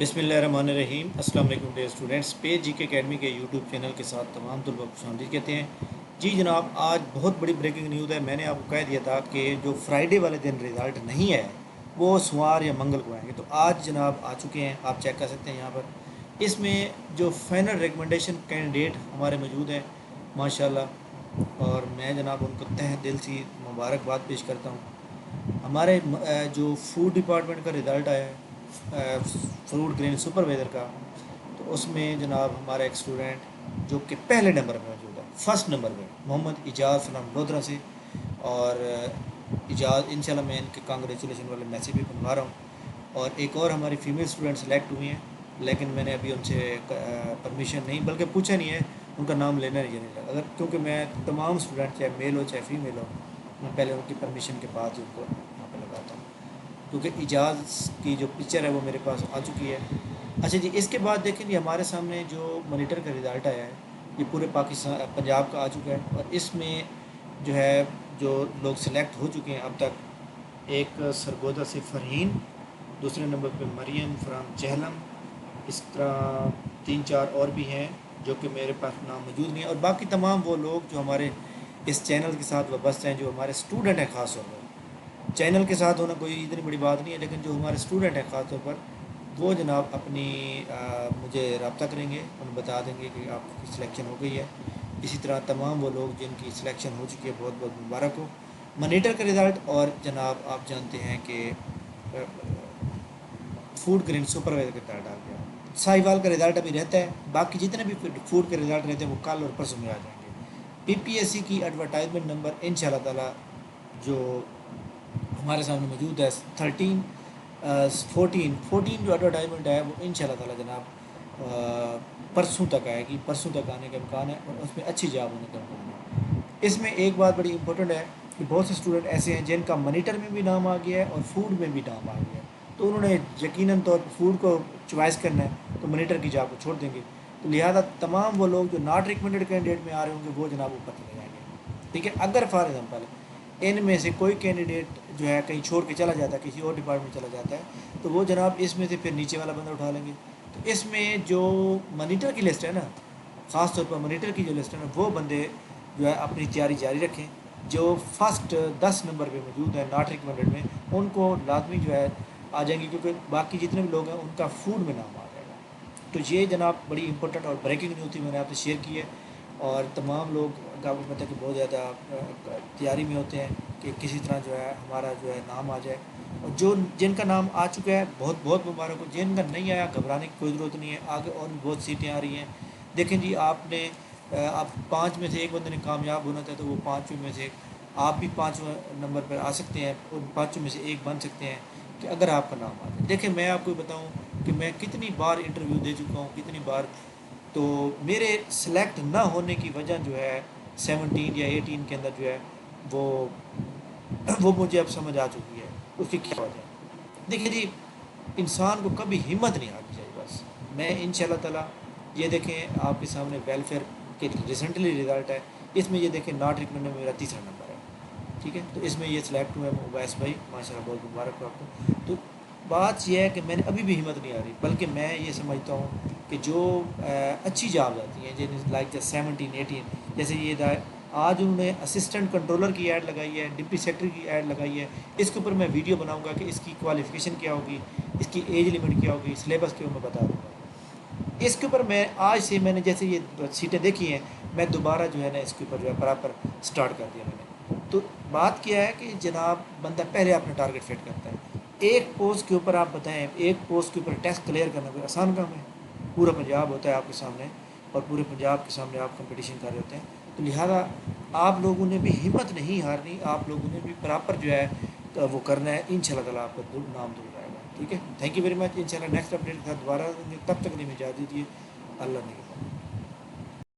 बिस्मिल्लाहिर्रहमानिर्रहीम। अस्सलाम वालेकुम डियर स्टूडेंट्स। पेज जी के अकेडमी के यूट्यूब चैनल के साथ तमाम तलबा को खुशामदीद कहते हैं। जी जनाब, आज बहुत बड़ी ब्रेकिंग न्यूज़ है। मैंने आपको कह दिया था कि जो फ्राइडे वाले दिन रिज़ल्ट नहीं है वो सोमवार या मंगल को आएंगे, तो आज जनाब आ चुके हैं। आप चेक कर सकते हैं यहाँ पर। इसमें जो फाइनल रिकमेंडेशन कैंडिडेट हमारे मौजूद हैं माशाल्लाह, और मैं जनाब उनको तहे दिल से मुबारकबाद पेश करता हूँ। हमारे जो फूड डिपार्टमेंट का रिज़ल्ट आया है फ्रूट ग्रेन सुपरवाइज़र का, तो उसमें जनाब हमारा एक स्टूडेंट जो कि पहले नंबर पर मौजूद है, फर्स्ट नंबर पे, मोहम्मद इजाज़ फ्राम लोधरा से। और इजाज़ इंशाल्लाह मैं इनके कांग्रेचुलेशन वाले मैसेज भी बनवा रहा हूँ। और एक और हमारी फ़ीमेल स्टूडेंट सेलेक्ट हुई हैं, लेकिन मैंने अभी उनसे परमिशन नहीं, बल्कि पूछा नहीं है, उनका नाम लेना नहीं लगा। अगर क्योंकि मैं तमाम स्टूडेंट चाहे मेल हो चाहे फीमेल हो, मैं पहले उनकी परमिशन के बाद ही उनको वहाँ पर लगाता हूँ, क्योंकि इजाज़ की जो पिक्चर है वो मेरे पास आ चुकी है। अच्छा जी, इसके बाद देखें जी हमारे सामने जो मॉनिटर का रिज़ल्ट आया है ये पूरे पाकिस्तान पंजाब का आ चुका है। और इसमें जो है जो लोग सिलेक्ट हो चुके हैं अब तक, एक सरगोदा से फ़रहीन, दूसरे नंबर पे मरियम फ्राम चहलम, इस तरह तीन चार और भी हैं जो कि मेरे पास नाम मौजूद नहीं है। और बाकी तमाम वो लोग जो हमारे इस चैनल के साथ वाबस्ते हैं, जो हमारे स्टूडेंट हैं ख़ास तौर पर। चैनल के साथ होना कोई इतनी बड़ी बात नहीं है, लेकिन जो हमारे स्टूडेंट हैं ख़ास तौर पर, वो जनाब अपनी मुझे रब्ता करेंगे, उन्हें बता देंगे कि आपकी सिलेक्शन हो गई है। इसी तरह तमाम वो लोग जिनकी सिलेक्शन हो चुकी है, बहुत बहुत मुबारक हो। मॉनिटर का रिज़ल्ट, और जनाब आप जानते हैं कि फूड ग्रेन सुपरवाइज़र का रिज़ल्ट आ गया। साहिवाल का रिज़ल्ट अभी रहता है, बाकी जितने भी फूड के रिज़ल्ट रहते हैं वो कल और परसों में आ जाएंगे। पीपीएससी की एडवर्टाइजमेंट नंबर इंशाल्लाह ताला जो हमारे सामने मौजूद है 14 जो एडवर्टाइजमेंट है वो इंशाल्लाह ताला जनाब परसों तक आएगी। परसों तक आने का इम्कान है और उसमें अच्छी जॉब होने का इम्कान है। इसमें एक बात बड़ी इंपॉर्टेंट है कि बहुत से स्टूडेंट ऐसे हैं जिनका मॉनिटर में भी नाम आ गया है और फूड में भी नाम आ गया है, तो उन्होंने यकीनन तौर पर फूड को चॉइस करना है, तो मॉनिटर की जॉब को छोड़ देंगे। तो लिहाजा तमाम वो लोग जो नॉट रिकमेंडेड कैंडिडेट में आ रहे होंगे वो जनाब ऊपर चले जाएंगे। ठीक है, अगर फॉर एग्जाम्पल इनमें से कोई कैंडिडेट जो है कहीं छोड़ के चला जाता है, किसी और डिपार्टमेंट चला जाता है, तो वो जनाब इसमें से फिर नीचे वाला बंदा उठा लेंगे। तो इसमें जो मॉनिटर की लिस्ट है ना, ख़ास तौर पर मॉनिटर की जो लिस्ट है ना, वो बंदे जो है अपनी तैयारी जारी रखें। जो फर्स्ट 10 नंबर पे मौजूद है नॉट रिकमेंडेड में, उनको लाजमी जो है आ जाएंगे, क्योंकि बाकी जितने भी लोग हैं उनका फूड में नाम आ जाएगा। तो ये जनाब बड़ी इंपॉर्टेंट और ब्रेकिंग न्यूज़ थी, मैंने आपसे शेयर की है। और तमाम लोग का आपको पता है कि बहुत ज़्यादा तैयारी में होते हैं कि किसी तरह जो है हमारा जो है नाम आ जाए। और जो जिनका नाम आ चुका है बहुत बहुत मुबारक हो, जिनका नहीं आया घबराने की कोई ज़रूरत नहीं है, आगे और भी बहुत सीटें आ रही हैं। देखें जी, आपने आप 5 में से एक बंदे ने कामयाब होना था, तो वो 5 में से आप भी 5वें नंबर पर आ सकते हैं, और 5 में से एक बन सकते हैं कि अगर आपका नाम आ जाए। देखिए, मैं आपको बताऊं कि मैं कितनी बार इंटरव्यू दे चुका हूं, कितनी बार, तो मेरे सेलेक्ट ना होने की वजह जो है 17 या 18 के अंदर जो है वो मुझे अब समझ आ चुकी है उसकी क्या वजह है। देखिए जी, इंसान को कभी हिम्मत नहीं आनी चाहिए। बस मैं इंशाल्लाह ताला, ये देखें आपके सामने वेलफेयर के रिसेंटली रिज़ल्ट है, इसमें ये देखें नॉट रिकमेंडेड में मेरा तीसरा नंबर है। ठीक है, तो इसमें ये सिलेक्ट हुआ है उवैस भाई, माशाल्लाह बहुत मुबारक हो आपको। तो बात यह है कि मैंने अभी भी हिम्मत नहीं आ रही, बल्कि मैं ये समझता हूँ कि जो अच्छी जॉब आती हैं, जिन लाइक द 17-18, जैसे ये आज उन्होंने असिस्टेंट कंट्रोलर की ऐड लगाई है, डिप्टी सेक्रेटरी की ऐड लगाई है। इसके ऊपर मैं वीडियो बनाऊंगा कि इसकी क्वालिफ़िकेशन क्या होगी, इसकी एज लिमिट क्या होगी, सिलेबस के ऊपर मैं बता दूँगा। इसके ऊपर मैं आज से, मैंने जैसे ये सीटें देखी हैं, मैं दोबारा जो है ना इसके ऊपर जो है बराबर स्टार्ट कर दिया मैंने। तो बात क्या है कि जनाब बंदा पहले अपना टारगेट सेट करता है। एक पोस्ट के ऊपर आप बताएं, एक पोस्ट के ऊपर टेस्ट क्लियर करना कोई आसान काम है? पूरा पंजाब होता है आपके सामने, और पूरे पंजाब के सामने आप कंपटीशन कर रहे होते हैं। तो लिहाजा आप लोगों ने भी हिम्मत नहीं हारनी, आप लोगों ने भी बराबर जो है तो वो करना है। इंशाल्लाह ताला आपका नाम दूर आएगा। ठीक है, थैंक यू वेरी मच। इंशाल्लाह नेक्स्ट अपडेट के साथ दोबारा, तब तक नहीं में इजाज़त दीजिए। अल्लाह ने